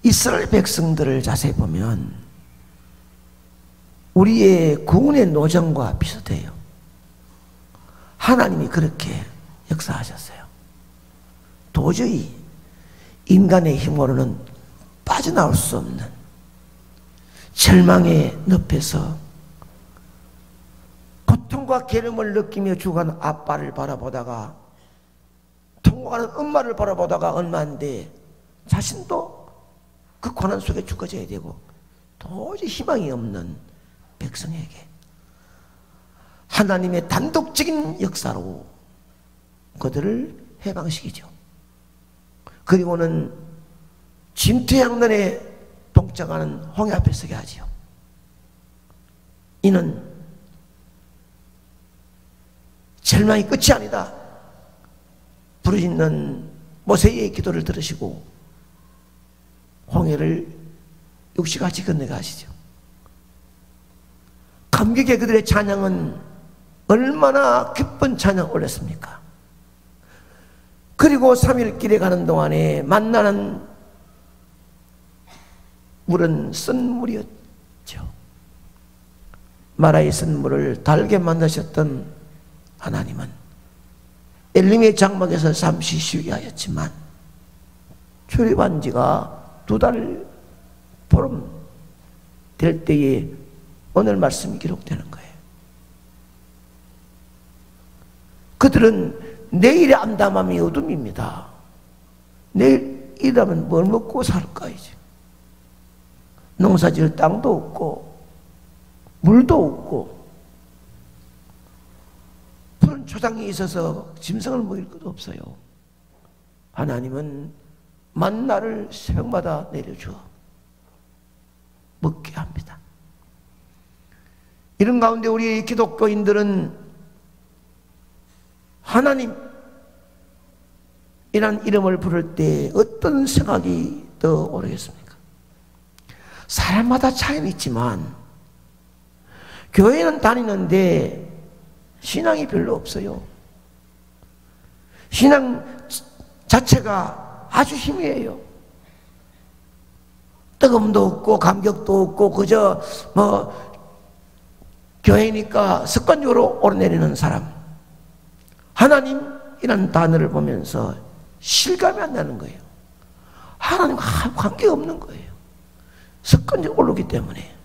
이스라엘 백성들을 자세히 보면 우리의 구원의 노정과 비슷해요. 하나님이 그렇게 역사하셨어요. 도저히 인간의 힘으로는 빠져나올 수 없는 절망의 늪에서 고통과 괴로움을 느끼며 죽어가는 아빠를 바라보다가, 통곡하는 엄마를 바라보다가 얼마 안 돼 자신도 그 고난 속에 죽어져야 되고 도저히 희망이 없는 백성에게 하나님의 단독적인 역사로 그들을 해방시키죠. 그리고는 진퇴양난에 동참하는 홍해 앞에 서게 하지요. 이는 절망이 끝이 아니다. 부르짖는 모세의 기도를 들으시고 홍해를 육시같이 건너게 하시죠. 감격의 그들의 찬양은 얼마나 기쁜 찬양을 올렸습니까? 그리고 3일 길에 가는 동안에 만나는 물은 쓴 물이었죠. 마라의 쓴 물을 달게 만드셨던 하나님은 엘림의 장막에서 잠시 쉬게 하였지만 출입한 지가 2달 보름 될 때에 오늘 말씀이 기록되는 거예요. 그들은 내일의 암담함이 어둠입니다. 내일이라면 뭘 먹고 살까 이제. 농사지을 땅도 없고 물도 없고 푸른 초장이 있어서 짐승을 먹일 것도 없어요. 하나님은 만나를 새벽마다 내려주어 먹게 합니다. 이런 가운데 우리 기독교인들은 하나님이란 이름을 부를 때 어떤 생각이 떠오르겠습니까? 사람마다 차이는 있지만 교회는 다니는데 신앙이 별로 없어요. 신앙 자체가 아주 희미해요. 뜨거움도 없고 감격도 없고 그저 교회니까 습관적으로 오르내리는 사람. 하나님이라는 단어를 보면서 실감이 안 나는 거예요. 하나님과 관계없는 거예요. 습관적으로 오르기 때문에.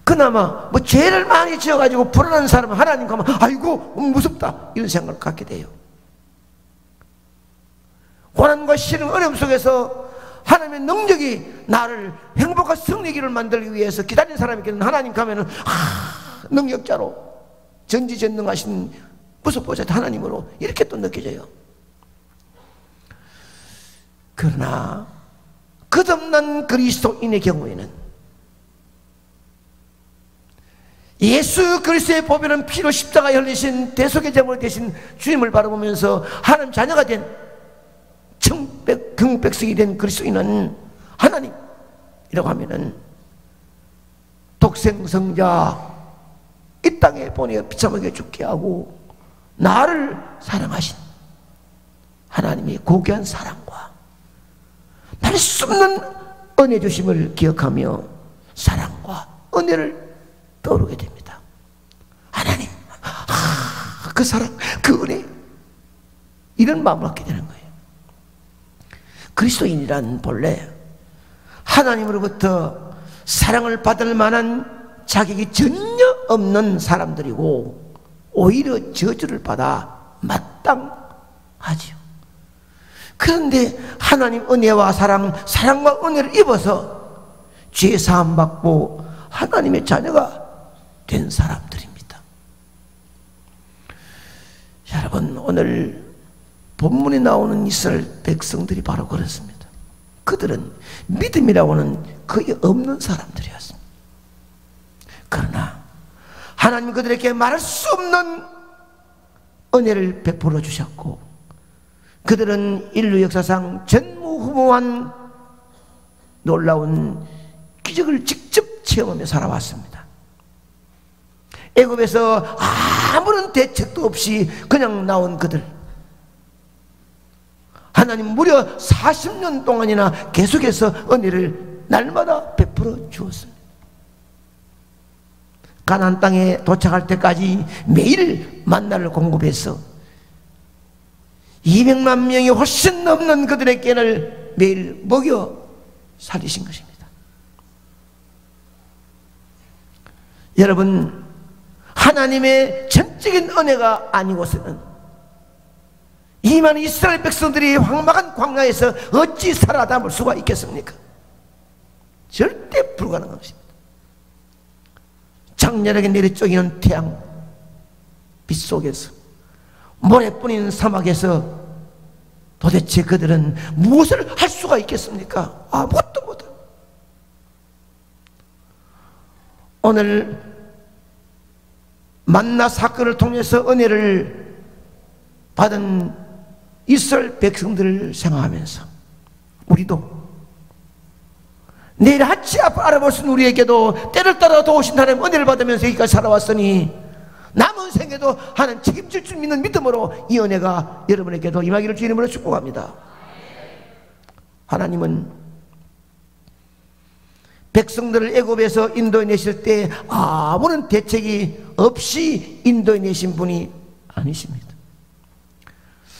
그나마 죄를 많이 지어가지고 불안한 사람은 하나님 가면 아이고 무섭다 이런 생각을 갖게 돼요. 고난과 시름 어려움 속에서 하나님의 능력이 나를 행복한 승리기를 만들기 위해서 기다리는 사람에게는 하나님 가면은 능력자로 전지전능하신 무섭보자 하나님으로 이렇게 또 느껴져요. 그러나 끝없는 그리스도인의 경우에는 예수 그리스도의 보배는 피로 십자가에 흘리신 대속의 제물 되신 주님을 바라보면서 하나님 자녀가 된 경백성이 된 그리스도인은 하나님이라고 하면은 독생성자 이 땅에 보내어 비참하게 죽게 하고 나를 사랑하신 하나님의 고귀한 사랑과 날 수 없는 은혜 주심을 기억하며 사랑과 은혜를 떠오르게 됩니다. 하나님, 그 사랑, 그 은혜, 이런 마음을 갖게 되는 거예요. 그리스도인이란 본래 하나님으로부터 사랑을 받을 만한 자격이 전혀 없는 사람들이고 오히려 저주를 받아 마땅하지요. 그런데 하나님 은혜와 사랑과 은혜를 입어서 죄 사함 받고 하나님의 자녀가 된 사람들입니다. 여러분, 오늘 본문에 나오는 이스라엘 백성들이 바로 그렇습니다. 그들은 믿음이라고는 거의 없는 사람들이었습니다. 그러나 하나님 그들에게 말할 수 없는 은혜를 베풀어 주셨고 그들은 인류 역사상 전무후무한 놀라운 기적을 직접 체험하며 살아왔습니다. 애굽에서 아무런 대책도 없이 그냥 나온 그들, 하나님 무려 40년 동안이나 계속해서 은혜를 날마다 베풀어 주었습니다. 가나안 땅에 도착할 때까지 매일 만나를 공급해서 200만 명이 훨씬 넘는 그들의 깨를 매일 먹여 살리신 것입니다. 여러분, 하나님의 전적인 은혜가 아니고서는 이 많은 이스라엘 백성들이 황막한 광야에서 어찌 살아남을 수가 있겠습니까? 절대 불가능한 것입니다. 장렬하게 내리쬐기는 태양 빛 속에서 모래 뿌리는 사막에서 도대체 그들은 무엇을 할 수가 있겠습니까? 아무것도 못합니다. 오늘 만나 사건을 통해서 은혜를 받은 이스라엘 백성들을 생각하면서 우리도 내일 한치 앞을 알아볼 수 있는 우리에게도 때를 따라 도우신 하나님 은혜를 받으면서 여기까지 살아왔으니 남은 생에도 하나님 책임질 줄 믿는 믿음으로 이 은혜가 여러분에게도 임하기를 주의 이름으로 축복합니다. 하나님은 백성들을 애굽에서 인도해 내실 때 아무런 대책이 없이 인도해 내신 분이 아니십니다.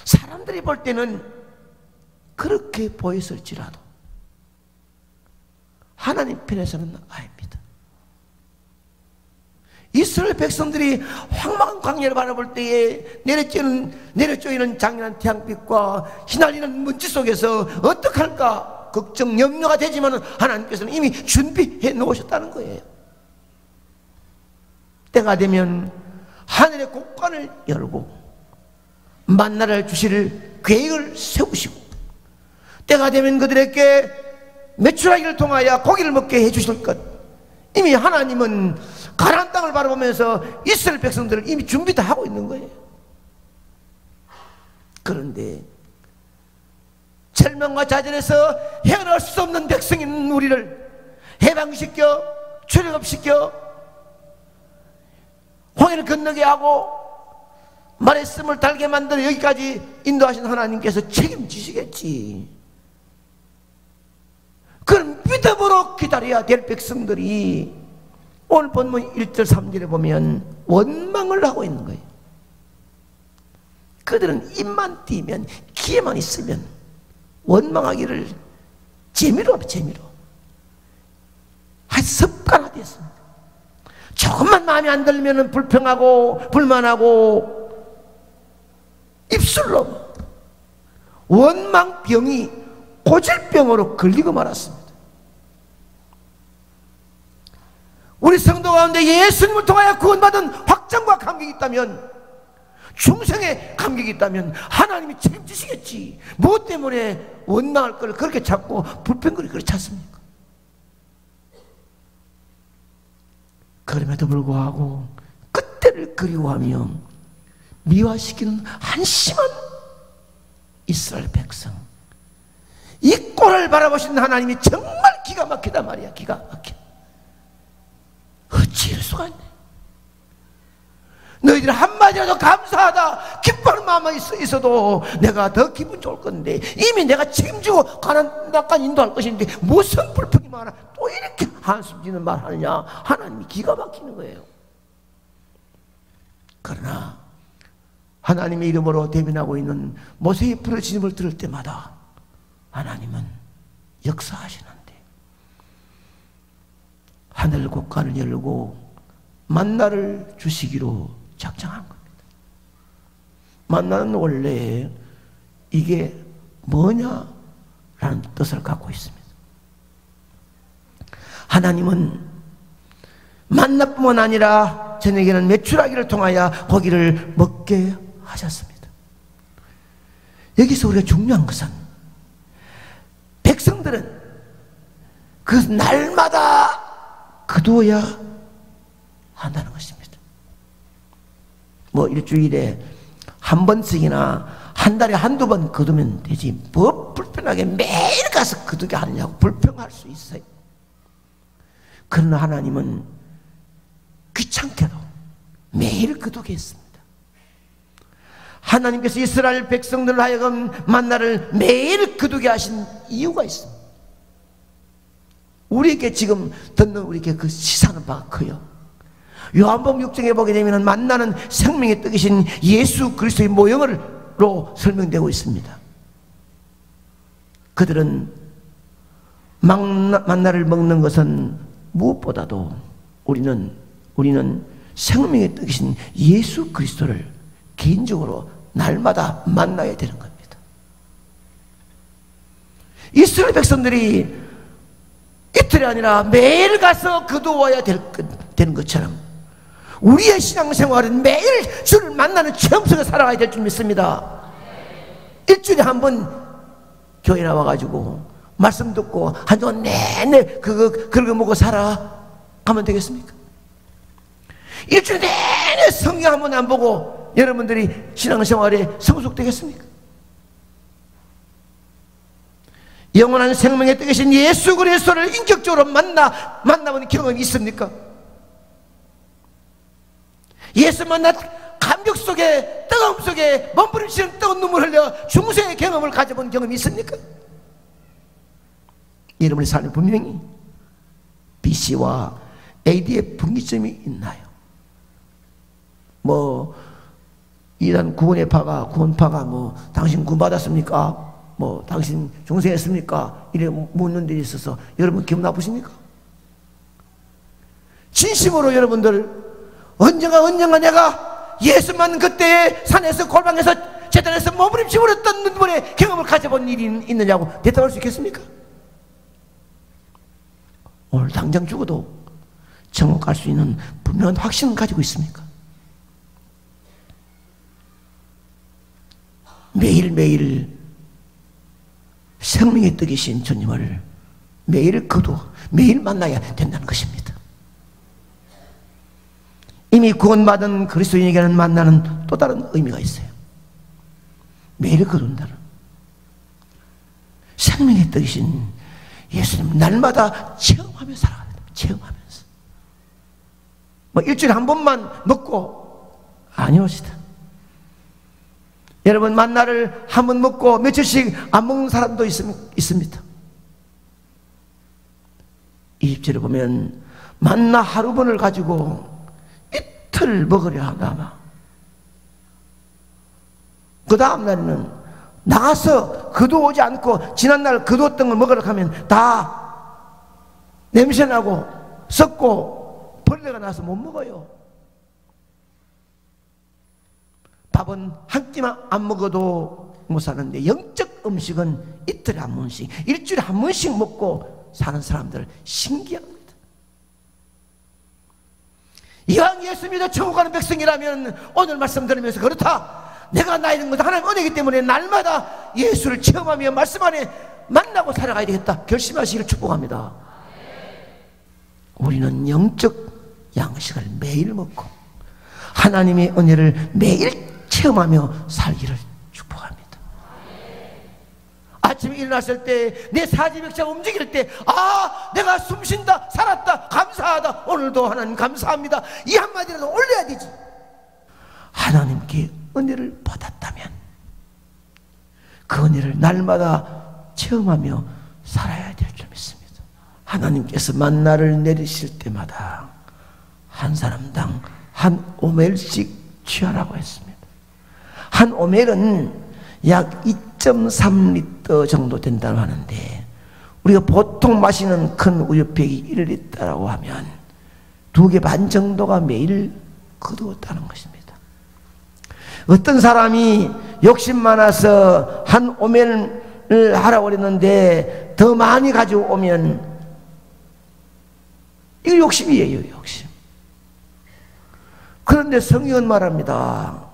사람들이 볼 때는 그렇게 보였을지라도 하나님 편에서는 아닙니다. 이스라엘 백성들이 황망한 광야를 바라볼 때에 내려쬐이는 장렬한 태양빛과 휘날리는 먼지 속에서 어떡할까 걱정 염려가 되지만 하나님께서는 이미 준비해 놓으셨다는 거예요. 때가 되면 하늘의 곳간을 열고 만나를 주실 계획을 세우시고 때가 되면 그들에게 메추라기를 통하여 고기를 먹게 해주실 것, 이미 하나님은 가나안 땅을 바라보면서 이스라엘 백성들을 이미 준비 다 하고 있는 거예요. 그런데 절망과 좌절에서 헤어날 수 없는 백성인 우리를 해방시켜 출애굽시켜 홍해를 건너게 하고 말씀을 달게 만들어 여기까지 인도하신 하나님께서 책임지시겠지. 그런 믿음으로 기다려야 될 백성들이 오늘 본문 1절 3절에 보면 원망을 하고 있는 거예요. 그들은 입만 띄면 기회만 있으면 원망하기를 재미로 합니다. 재미로 한 습관화되었습니다. 조금만 마음에 안 들면 불평하고 불만하고 입술로 원망병이 고질병으로 걸리고 말았습니다. 우리 성도 가운데 예수님을 통하여 구원받은 확정과 감격이 있다면, 중생의 감격이 있다면 하나님이 책임지시겠지. 무엇 때문에 원망할 걸 그렇게 찾고 불평거리 그렇게 찾습니까? 그럼에도 불구하고 그때를 그리워하며 미화시키는 한심한 이스라엘 백성, 이 꼴을 바라보시는 하나님이 정말 기가 막히단 말이야. 기가 막혀. 어찌 이럴 수가 있네. 너희들 한마디라도 감사하다 기뻐하는 마음이 있어도 내가 더 기분 좋을 건데, 이미 내가 책임지고 가나안 땅까지 인도할 것인데 무슨 불평이 많아 또 이렇게 한숨 지는 말 하느냐. 하나님이 기가 막히는 거예요. 그러나 하나님의 이름으로 대변하고 있는 모세의 부르짖음을 들을 때마다 하나님은 역사하시는데 하늘 곳간을 열고 만나를 주시기로 작정한 겁니다. 만나는 원래 이게 뭐냐라는 뜻을 갖고 있습니다. 하나님은 만나뿐만 아니라 저녁에는 메추라기를 통하여 고기를 먹게 하셨습니다. 여기서 우리가 중요한 것은 백성들은 그 날마다 거두어야 한다는 것입니다. 뭐 일주일에 한 번씩이나 한 달에 한두 번 거두면 되지 뭐 불편하게 매일 가서 거두게 하느냐고 불평할 수 있어요. 그러나 하나님은 귀찮게도 매일 거두게 했습니다. 하나님께서 이스라엘 백성들을 하여금 만나를 매일 거두게 하신 이유가 있습니다. 우리에게 지금 듣는 우리에게 그 시사하는 바가 커요. 요한복음 6장에 보게 되면 만나는 생명의 떡이신 예수 그리스도의 모형으로 설명되고 있습니다. 그들은 만나를 먹는 것은 무엇보다도 우리는 생명의 떡이신 예수 그리스도를 개인적으로 날마다 만나야 되는 겁니다. 이스라엘 백성들이 이틀이 아니라 매일 가서 거두어야 되는 것처럼 우리의 신앙생활은 매일 주를 만나는 체험 속에 살아가야 될 줄 믿습니다. 일주일에 한 번 교회 나와가지고 말씀 듣고 한동안 내내 그거 먹고 살아가면 되겠습니까? 일주일에 내내 성경 한 번 안 보고 여러분들이 신앙생활에 성숙되겠습니까? 영원한 생명의 떡이신 예수 그리스도를 인격적으로 만나본 경험이 있습니까? 예수 만나 감격 속에, 뜨거움 속에 몸부림치는 뜨거운 눈물 흘려 중생의 경험을 가져본 경험이 있습니까? 여러분의 삶에 분명히 BC와 AD의 분기점이 있나요? 이단 구원파가 당신 구원 받았습니까? 당신 중생했습니까? 이래 묻는 일이 있어서 여러분 기분 나쁘십니까? 진심으로 여러분들 언젠가 내가 예수 만난 그때에 산에서 골방에서 재단에서 몸부림치므로 떴는 눈물의 경험을 가져본 일이 있느냐고 대답할 수 있겠습니까? 오늘 당장 죽어도 천국 갈 수 있는 분명한 확신을 가지고 있습니까? 매일매일 생명의 떡이신 주님을 매일 매일 만나야 된다는 것입니다. 이미 구원받은 그리스도인에게는 만나는 또 다른 의미가 있어요. 매일 거둔다는 생명의 떡이신 예수님 날마다 체험하며 살아가야 됩니다. 체험하면서 일주일에 한 번만 먹고 아니옵시다. 여러분 만나를 한 번 먹고 며칠씩 안 먹는 사람도 있습니다. 20절에 보면 만나 하루분을 가지고 이틀 먹으려 하다마 그 다음 날에는 나가서 거두오지 않고 지난날 거두었던 걸 먹으러 가면 다 냄새나고 썩고 벌레가 나서 못 먹어요. 밥은 한 끼만 안 먹어도 못 사는데 영적 음식은 이틀에 한 번씩, 일주일에 한 번씩 먹고 사는 사람들 신기합니다. 이왕 예수 믿어 천국 가는 백성이라면 오늘 말씀 들으면서 그렇다, 내가 나이는 것도 하나님 은혜이기 때문에 날마다 예수를 체험하며 말씀 안에 만나고 살아가야 되겠다 결심하시기를 축복합니다. 우리는 영적 양식을 매일 먹고 하나님의 은혜를 매일 체험하며 살기를 축복합니다. 아침에 일어났을 때 내 사지백자가 움직일 때 내가 숨쉰다, 살았다, 감사하다, 오늘도 하나님 감사합니다 이 한마디라도 올려야 되지. 하나님께 은혜를 받았다면 그 은혜를 날마다 체험하며 살아야 될 줄 믿습니다. 하나님께서 만나를 내리실 때마다 한 사람당 한 오멜씩 취하라고 했습니다. 한 오멜은 약 2.3리터 정도 된다고 하는데 우리가 보통 마시는 큰 우유팩이 1리터라고 하면 2개 반 정도가 매일 거두었다는 것입니다. 어떤 사람이 욕심 많아서 한 오멜을 하라고 그랬는데 더 많이 가지고 오면 이거 욕심이에요, 욕심. 그런데 성경은 말합니다.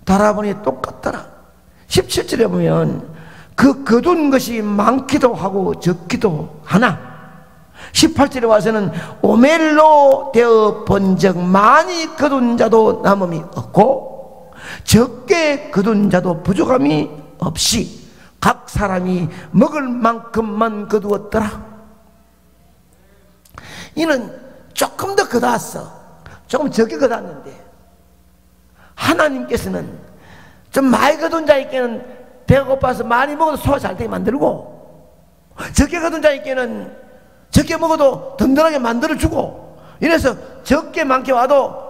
달아보니 똑같더라. 17절에 보면 그 거둔 것이 많기도 하고 적기도 하나 18절에 와서는 오멜로 되어 본 적 많이 거둔 자도 남음이 없고 적게 거둔 자도 부족함이 없이 각 사람이 먹을 만큼만 거두었더라. 이는 조금 더 거두었어. 조금 적게 거두었는데 하나님께서는 좀 많이 거둔 자에게는 배가 고파서 많이 먹어도 소화 잘 되게 만들고, 적게 거둔 자에게는 적게 먹어도 든든하게 만들어주고, 이래서 적게 많게 와도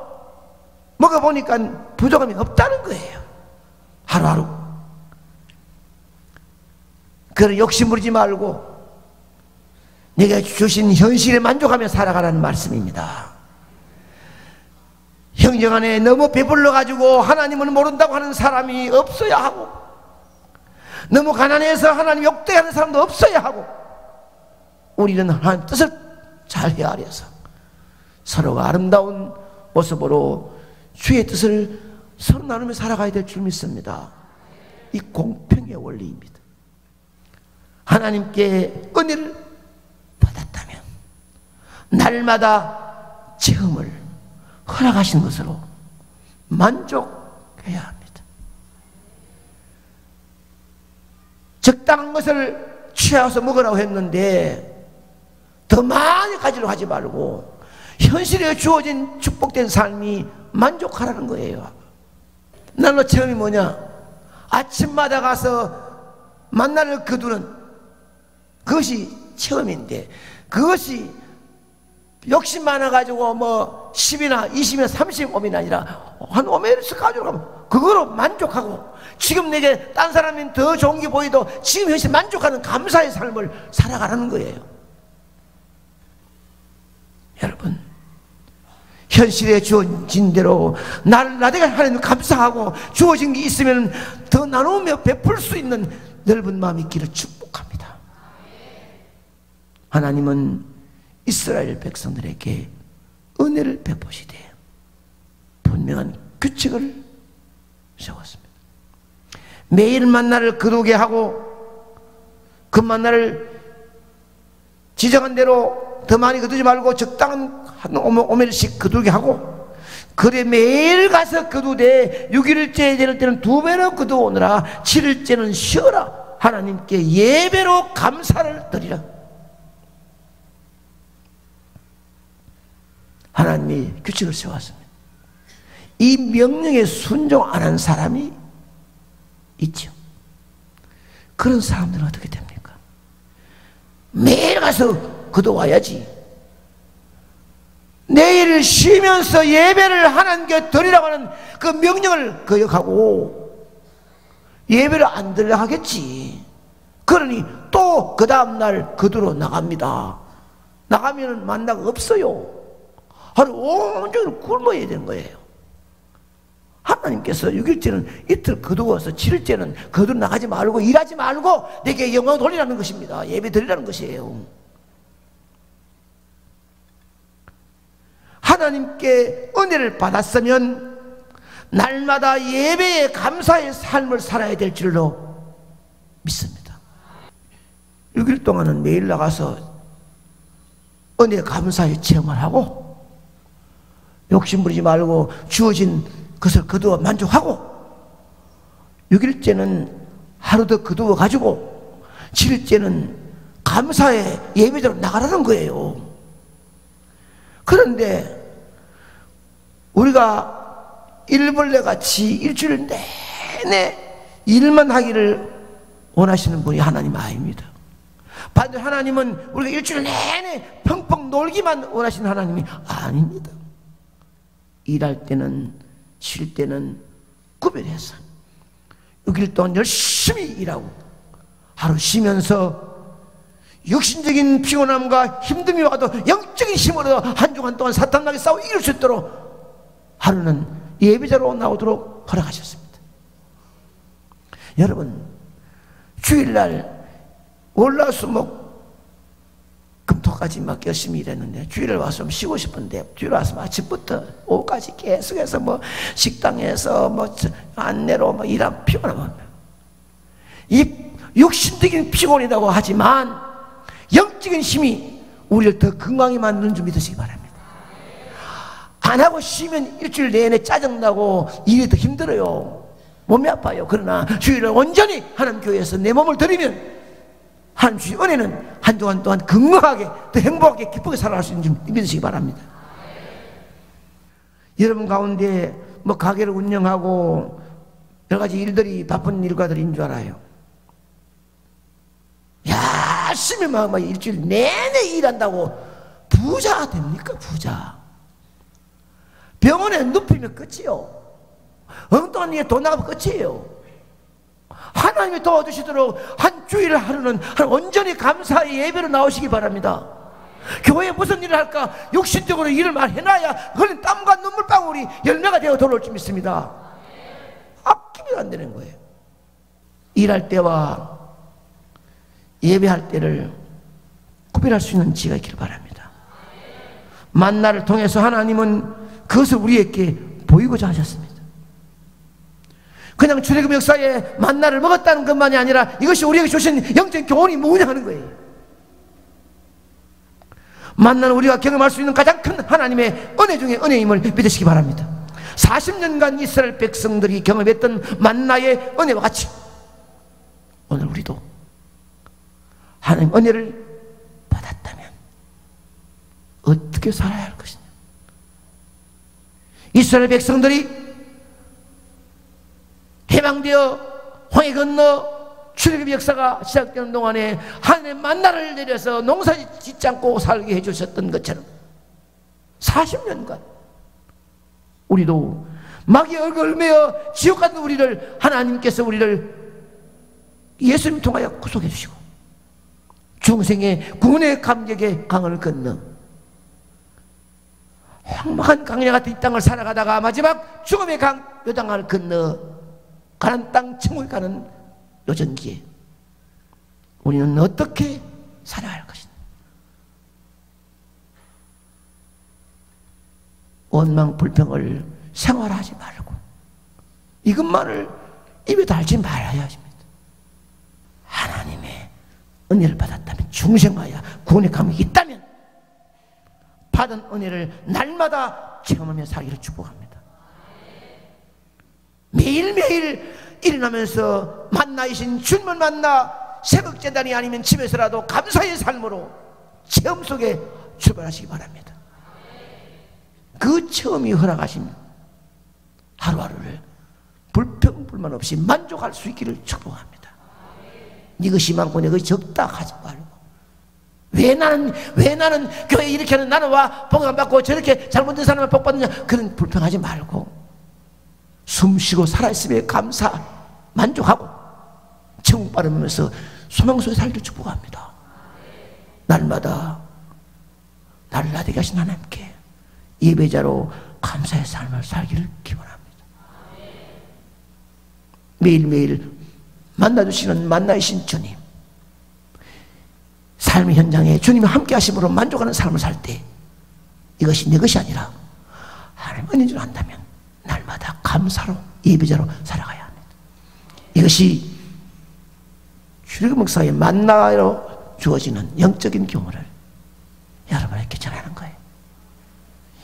먹어보니까 부족함이 없다는 거예요. 하루하루. 그래, 욕심부리지 말고 내가 주신 현실에 만족하며 살아가라는 말씀입니다. 형제 간에 너무 배불러가지고 하나님을 모른다고 하는 사람이 없어야 하고, 너무 가난해서 하나님 욕되하는 사람도 없어야 하고, 우리는 하나님 뜻을 잘 헤아려서 서로가 아름다운 모습으로 주의 뜻을 서로 나누며 살아가야 될 줄 믿습니다. 이 공평의 원리입니다. 하나님께 은혜를 받았다면 날마다 체험을 허락하신 것으로 만족해야 합니다. 적당한 것을 취하서 먹으라고 했는데 더 많이 가지려고 하지 말고 현실에 주어진 축복된 삶이 만족하라는 거예요. 날로 체험이 뭐냐? 아침마다 가서 만나를 거두는 그것이 체험인데, 그것이 욕심 많아가지고 뭐 10이나 20이나 30옴이 아니라 한 5매씩 가져가면 그거로 만족하고, 지금 내게 딴 사람이 더 좋은 게 보이도 지금 현실 만족하는 감사의 삶을 살아가라는 거예요. 여러분, 현실에 주어진 대로 나에게 하나님 감사하고 주어진 게 있으면 더 나누며 베풀 수 있는 넓은 마음이 있기를 축복합니다. 하나님은 이스라엘 백성들에게 은혜를 베푸시되 분명한 규칙을 세웠습니다. 매일 만나를 거두게 하고, 그 만나를 지정한 대로 더 많이 거두지 말고 적당한 한 5매씩 거두게 하고, 그래 매일 가서 거두되 6일째 되는 때는 2배로 거두오느라 7일째는 쉬어라. 하나님께 예배로 감사를 드리라. 하나님이 규칙을 세웠습니다. 이 명령에 순종 안 한 사람이 있죠. 그런 사람들은 어떻게 됩니까? 매일 가서 거둬와야지. 내일 쉬면서 예배를 하나님께 드리라고 하는 그 명령을 거역하고 예배를 안 드리려 하겠지. 그러니 또 그 다음날 거두러 나갑니다. 나가면 만나가 없어요. 하루 온종일 굶어야 되는 거예요. 하나님께서 6일째는 이틀 거두어서 7일째는 거두러 나가지 말고 일하지 말고 내게 영광 돌리라는 것입니다. 예배 드리라는 것이에요. 하나님께 은혜를 받았으면 날마다 예배에 감사의 삶을 살아야 될 줄로 믿습니다. 6일 동안은 매일 나가서 은혜 감사의 체험을 하고, 욕심부리지 말고 주어진 것을 거두어 만족하고, 6일째는 하루 더 거두어 가지고 7일째는 감사의 예배대로 나가라는 거예요. 그런데 우리가 일벌레같이 일주일 내내 일만 하기를 원하시는 분이 하나님 아닙니다. 반대로 하나님은 우리가 일주일 내내 펑펑 놀기만 원하시는 하나님이 아닙니다. 일할 때는 쉴 때는 구별해서 6일 동안 열심히 일하고, 하루 쉬면서 육신적인 피곤함과 힘듦이 와도 영적인 힘으로 한 주간 동안 사탄에게 싸워 이길 수 있도록 하루는 예배자로 나오도록 허락하셨습니다. 여러분, 주일날 월화수목 금토까지 막 열심히 일했는데 주일날 와서 좀 쉬고 싶은데, 주일 와서 아침부터 오후까지 계속해서 뭐 식당에서 뭐 안내로 뭐 일하면 피곤하면, 이 육신적인 피곤이라고 하지만 영적인 힘이 우리를 더 건강히 만드는 줄 믿으시기 바랍니다. 안 하고 쉬면 일주일 내내 짜증나고 일이 더 힘들어요. 몸이 아파요. 그러나 주일을 온전히 하나님 교회에서 내 몸을 드리면 하나님 주신 은혜는 한 주간 동안 건강하게 더 행복하게 기쁘게 살아갈 수 있는 줄 믿으시기 바랍니다. 여러분 가운데 뭐 가게를 운영하고 여러 가지 일들이 바쁜 일과들인 줄 알아요. 열심히 막 일주일 내내 일한다고 부자가 됩니까? 부자. 병원에 눕히면 끝이요. 엉뚱한 일에 돈 나가면 끝이에요. 하나님이 도와주시도록 한 주일 하루는 온전히 감사의 예배로 나오시기 바랍니다. 교회에 무슨 일을 할까 육신적으로 일을 많이 해놔야 그런 땀과 눈물방울이 열매가 되어 돌아올 줄 믿습니다. 아끼면 안 되는 거예요. 일할 때와 예배할 때를 구별할 수 있는 지혜가 있기를 바랍니다. 만나를 통해서 하나님은 그것을 우리에게 보이고자 하셨습니다. 그냥 출애굽 역사에 만나를 먹었다는 것만이 아니라 이것이 우리에게 주신 영적인 교훈이 뭐냐 하는 거예요. 만나는 우리가 경험할 수 있는 가장 큰 하나님의 은혜 중에 은혜임을 믿으시기 바랍니다. 40년간 이스라엘 백성들이 경험했던 만나의 은혜와 같이 오늘 우리도 하나님 은혜를 받았다면 어떻게 살아야 할 것이냐. 이스라엘 백성들이 해방되어 홍해 건너 출애굽 역사가 시작되는 동안에 하나님의 만나를 내려서 농사 짓지 않고 살게 해주셨던 것처럼 40년간 우리도 마귀의 얼굴을 메어 지옥 같은 우리를 하나님께서 우리를 예수님 통하여 구속해 주시고 중생의 구원의 감격의 강을 건너 황망한 강야 같은 이 땅을 살아가다가 마지막 죽음의 강 요단강을 건너 가나안 땅 천국에 가는 요전기에 우리는 어떻게 살아야 할 것인가. 원망 불평을 생활하지 말고 이것만을 입에 달지 말아야 합니다. 하나님의 은혜를 받았다면 중생하여 구원의 감격이 있다면 받은 은혜를 날마다 체험하며 살기를 축복합니다. 매일매일 일어나면서 만나이신 주님을 만나 새벽재단이 아니면 집에서라도 감사의 삶으로 체험 속에 출발하시기 바랍니다. 그 체험이 허락하신 하루하루를 불평불만 없이 만족할 수 있기를 축복합니다. 이것이 많고 이것이 적다 하지 말고 왜 나는 교회 이렇게 하는 나는 와 복 안 받고 저렇게 잘못된 사람은 복 받느냐 그런 불평하지 말고 숨쉬고 살아있음에 감사 만족하고 천국 바라보면서 소망 속에 살기를 축복합니다. 날마다 나를 나되게 하신 하나님께 예배자로 감사의 삶을 살기를 기원합니다. 매일매일 만나주시는 만나이신 주님, 삶의 현장에 주님이 함께 하심으로 만족하는 삶을 살 때 이것이 내 것이 아니라 하나님 은혜인 줄 안다면 날마다 감사로 예배자로 살아가야 합니다. 이것이 출애굽 역사의 만나로 주어지는 영적인 경우를 여러분에게 전하는 거예요.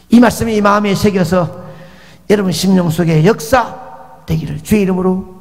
이 말씀이 이 마음에 새겨서 여러분 심령 속에 역사 되기를 주의 이름으로